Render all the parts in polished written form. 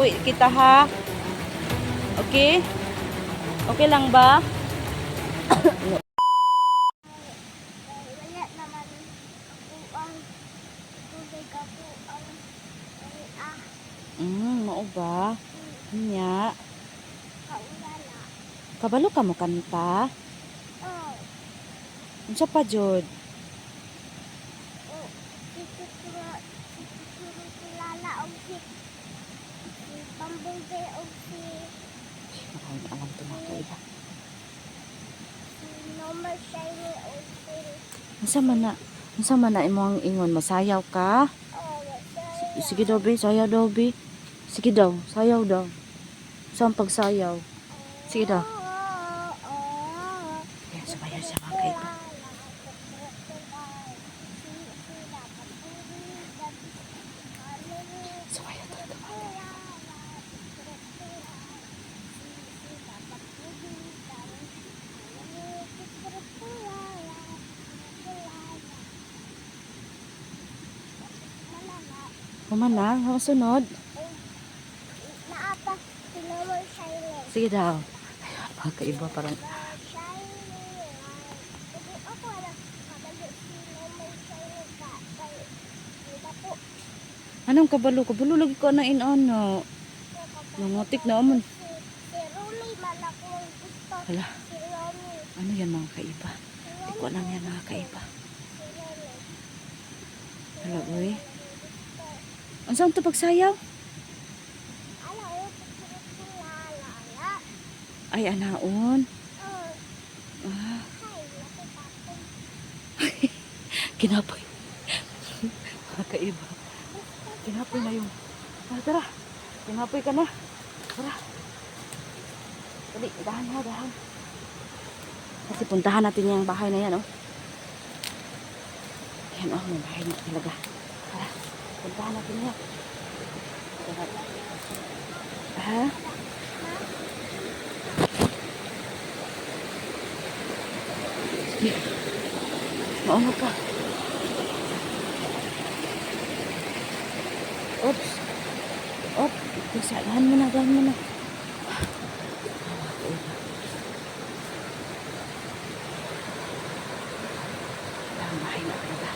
Pauwi kita ha. Okay? Okay lang ba? Wala naman ako ang tubig ako ang Mao ba? Nya. kaulala. Kabalo ka mo kanta? Oh, Unsa pa jud? oh, kilala og si Bumblebee og si Makain alam to mga kaiba. Number Shiny og si Unsa man na imong ingon masayaw ka? Masaya. Sige daw be, sayaw daw be. Sige daw, sayaw daw. Saan pagsayaw? Sige daw. Kaya sumayaw siya mga kaiba. Sumayaw talaga mga kaiba. Kumanang, sunod. Naapa si Number Shiny. Sige daw. Ayun, mga kaiba parang anong kabalo? Kabalo lagi ko na inano. Nangutik na amon. Si Rolly man ako ang gusto. Hala, Si Rolly. ano yan mga kaiba? Hindi ko alam yan mga kaiba. Si Rolly. Hala, uy. Ang saan ito pagsayaw? Ala, kilala. Ay, anaon. Oh, Ah, hay, nakipapon. kinapoy. Mga kaiba. Kinapoy na yung... Tara. Kinapoy ka na. Tara. Dali, dahan ha, dahan. Kasi puntahan natin yung bahay na yan, oh. Yan, oh, may bahay na talaga. Tara, puntahan natin yan. Tara. Ha? Sige. Maunod ka. Oops. Oops. Dahan mo na, dahan mo na. Ang bahay na talaga.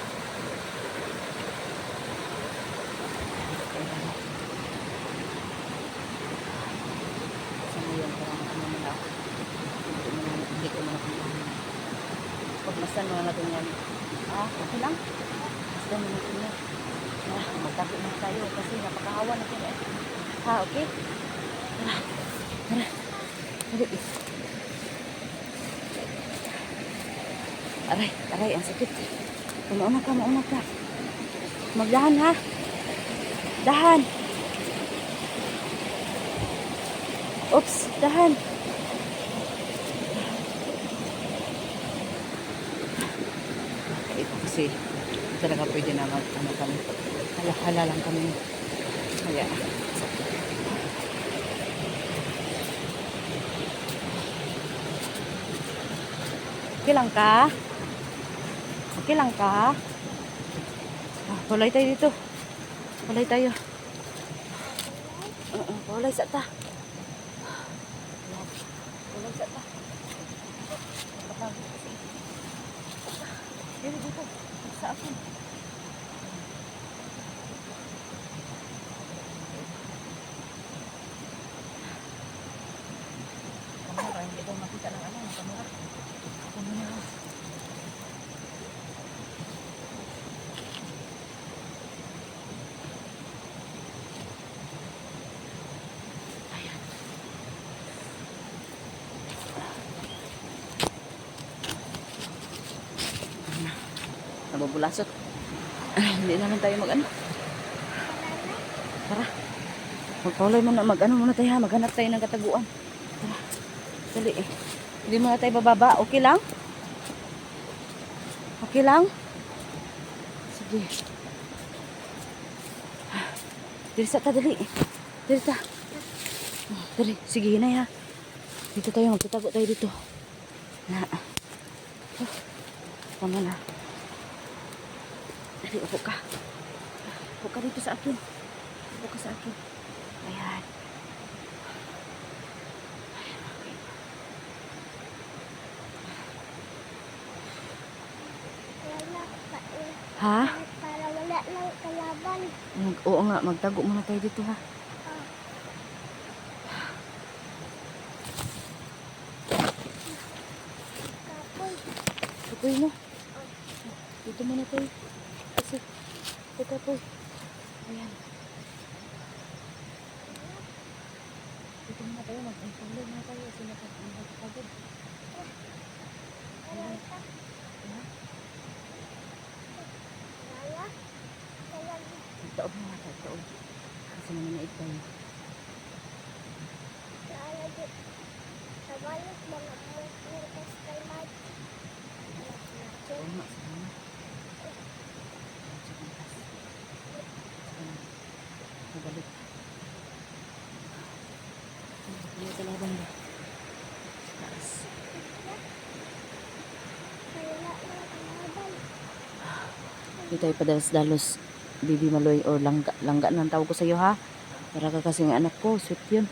Sa ngayon, parang ano mo na ako. Hindi ko na napuntahan. Pagmasdan mo na natin yan. Okay lang. Masdan mo natin yan. Magtabi na tayo kasi napakahawa natin eh. Ha, okay? Tara. Tara. Tara. Aray, aray, ang sakit. Mauna ka, mauna ka. Magdahan ha. Dahan. Oops, dahan. Ito kasi talaga pwede na ano kami. Hala lang kami. Kaya. Okay lang ka? Okay lang ka? Walay tayo dito. Walay tayo. Walay sa ta. Walay sa ta. Dito. Sa akin. Kamera, hindi ko makita ng ano. Kamera. Kamera. Nababulasot. Hindi naman tayo mag-ano. Tara. Magpauloy muna, mag-ano muna tayo ha. Maghanap tayo ng kataguan. Tara. Dali eh. Hindi muna tayo bababa. Okay lang? Okay lang? Sige. Dili sa ta, dali. Dili ta. Dali. Sige, hinay ha. Dito tayo. Magtatago tayo dito. Na. Tama na. Dali, upo ka. Upo ka dito sa akin. Upo ka sa akin. Ayan. Ha? Para wala nang kalaban. Oo nga, magtago muna tayo dito ha. Ah. Kapoy. Kapoy mo. Dito muna tayo. Kasi, ito kapoy. Ayan. Dito muna tayo, mag-intulog muna tayo. Kasi nakapagod. Wala ka. Ayan. Wala. Wala. Taob muna tayo, taob. Kasi naman tayo. Wala dito. Sa balos mga mukas kay Mike. Oo nga, sana. Sa bukas. Sana. Nabalik. Hindi ka laban ba? Taas. Wala nang kalaban. Hindi tayo padalos-dalos. Bibi Maloy or langga. Langga na ang tawag ko sa iyo ha. Para ka kasi ng anak ko. Sweet yun.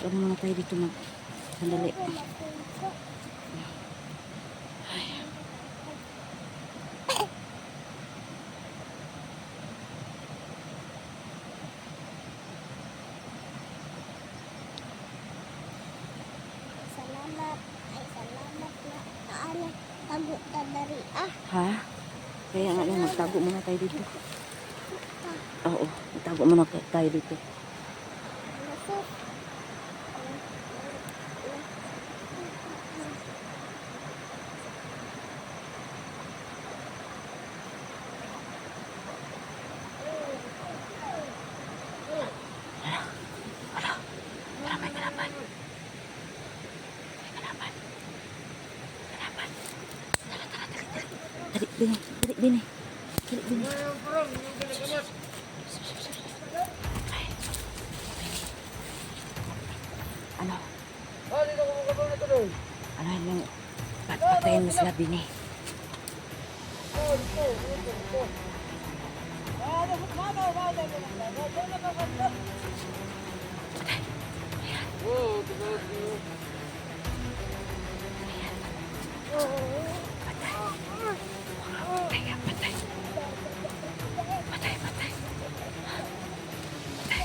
Ano muna tayo dito mag sandali. Salamat. Ay, salamat na. Ano, tago ka dari. Ha? Kaya nga lang, magtago muna tayo dito. Oo, magtago muna tayo dito. Lusot. Para may kalaban. May kalaban. Kalaban. Tara, tara, dali, dali. Dali, bini. Dali, bini. Dali, bini. Ay, bini. Ano? Ano yung patayin mo sila, bini? Patay, patay. Patay, patay.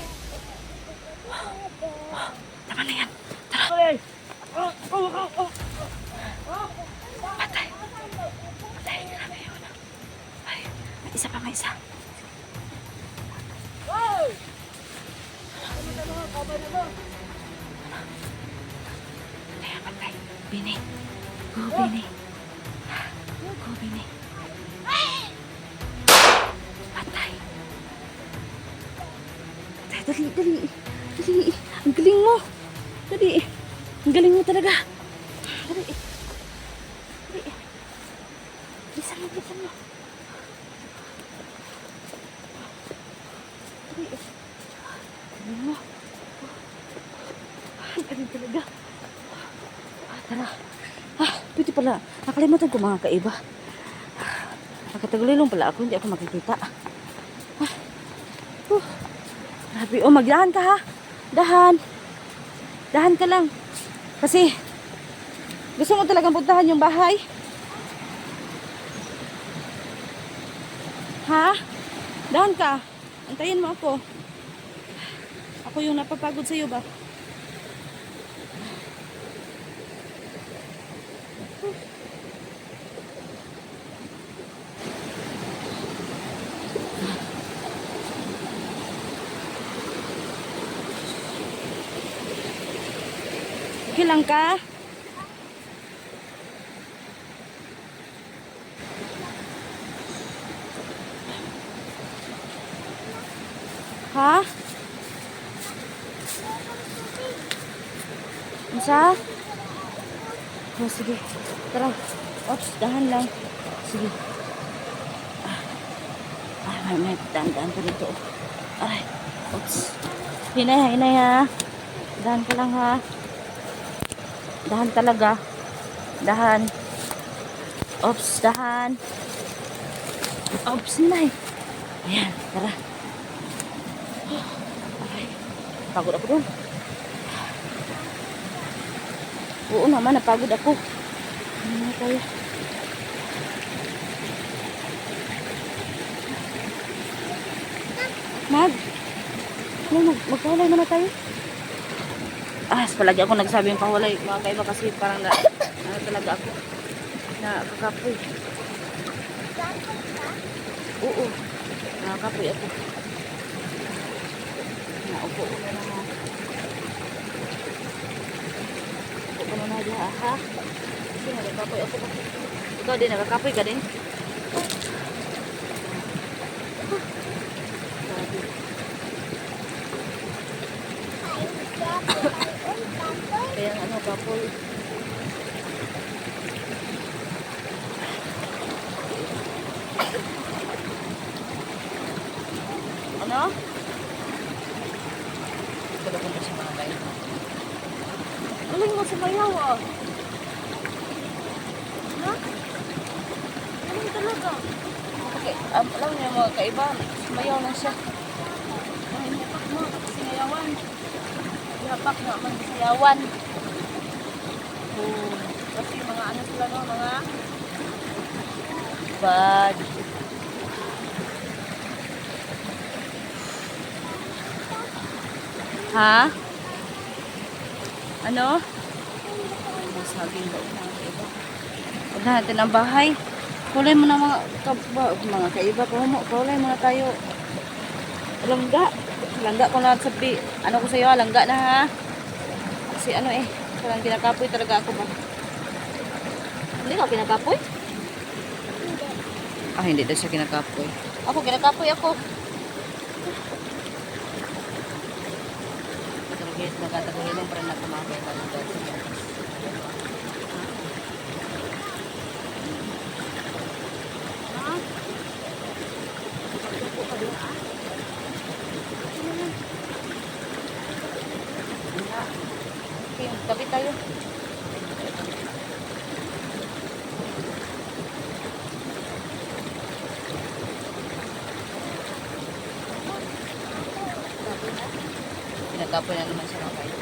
Tama na yan. Tara. Patay. Patay, grabe yun. Ay, may isa pa, may isa. Patay, patay. Bini. Go, Bini. Go, Bini. Patay. Patay, dali, dali. Dali. Ang galing mo. Dali. Ang galing mo talaga. Dali. Dali. Bilisan mo, bilisan mo. Dali. Galing mo. Ang galing talaga. Tara. Pwede pala. Nakalimutan ko mga kaiba. Nakatagulilong pala ako. Hindi ako makikita. Grabe. Oh, magdahan ka ha. Dahan. Dahan ka lang. Kasi, gusto mo talagang puntahan yung bahay? Ha? Dahan ka. Antayin mo ako. Ako yung napapagod sa'yo ba? Okay lang ka? Ha? Isa? Oh, sige. Tara. Ops, dahan lang. Sige. May daan-daan pa dito. Ay, ops. Hinay, hinay ha. Dahan ka lang ha. Dahan talaga. Dahan. Ops, dahan. Ops, hinay. Ayan, tara. Ay, pagod ako dun. Oo naman, napagod ako. Ano na tayo? Magpahulay muna tayo. Palagi ako nagsabi yung pahulay, mga kaiba, kasi parang talaga ako nakakapoy. Oo, nakakapoy ako. Naupo ko na lang ha. Upo ko muna dyan ha. Kasi nakakapoy ako. Ikaw din, nakakapoy ka din? Kaya ano, kapoy. Ano? Ito na punta sa mga kain. Galing mo sa bayaw ah. Ano? Galing talaga. Okay, alam niyo mga kaiba, sumayaw lang siya. Ay, napak mo, sinayawan. Napak mo, man sayawan. Kasi mga ano sila no, mga bad. Ha? Ano? Masaging daw mga kaiba. Huwag na natin ang bahay. Kulay mo na mga kaiba. Kulay mo na tayo. Langga ko na sabi. Ano ko sa'yo, langga na ha. Kasi ano parang kinakapoy talaga ako ba? Hindi ka kinakapoy? Hindi daw siya kinakapoy. Ako kinakapoy ako. Nagkataguhin para na kumakain ka ng dog. Okay, tabi tayo. Pinagkapoy na naman siya mga kain.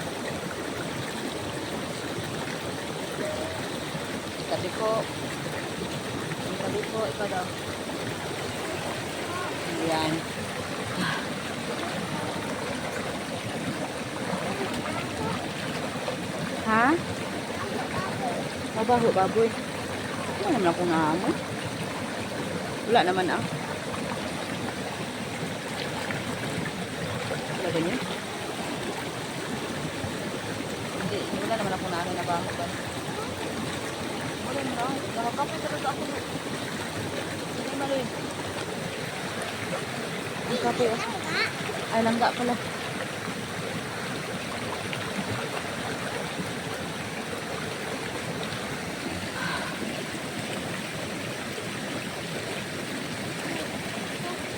Tabi po. Tabi po, ikaw daw. Ayan. Ha? Mabaho, baboy. Wala naman akong naamoy. Wala naman Wala ganyan. Hindi, wala naman akong naamoy na baho ba? Wala naman. Nakakapoy talaga ako. Hindi maloy. Nakakapoy ako. Ay, langga pala.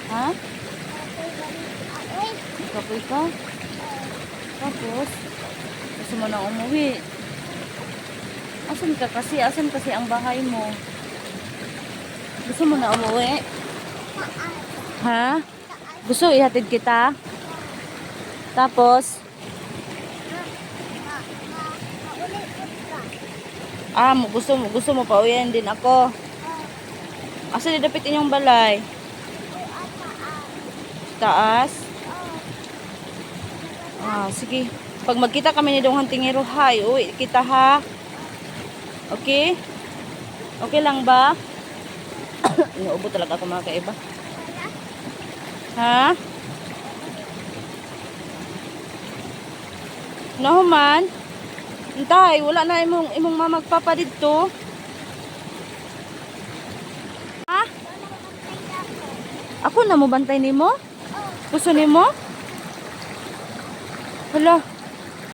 Ha? Nakapoy ka? Tapos, gusto mo na umuwi. Asan ka kasi? Asan kasi ang bahay mo? Gusto mo na umuwi? Ha? Gusto ihatid kita? Tapos? Gusto mo pa uwihan din ako? Asan didapit inyong balay? Taas? Sige. Pag magkita kami ni Dong Hantingero, uwi kita ha. Okay? Okay lang ba? Inuubo talaga ako mga kaiba. Ha? Nahuman? Hintay, wala na imong mamagpapa dito. Ha? Ako na mo bantay nimo? Gusto nimo? Hala.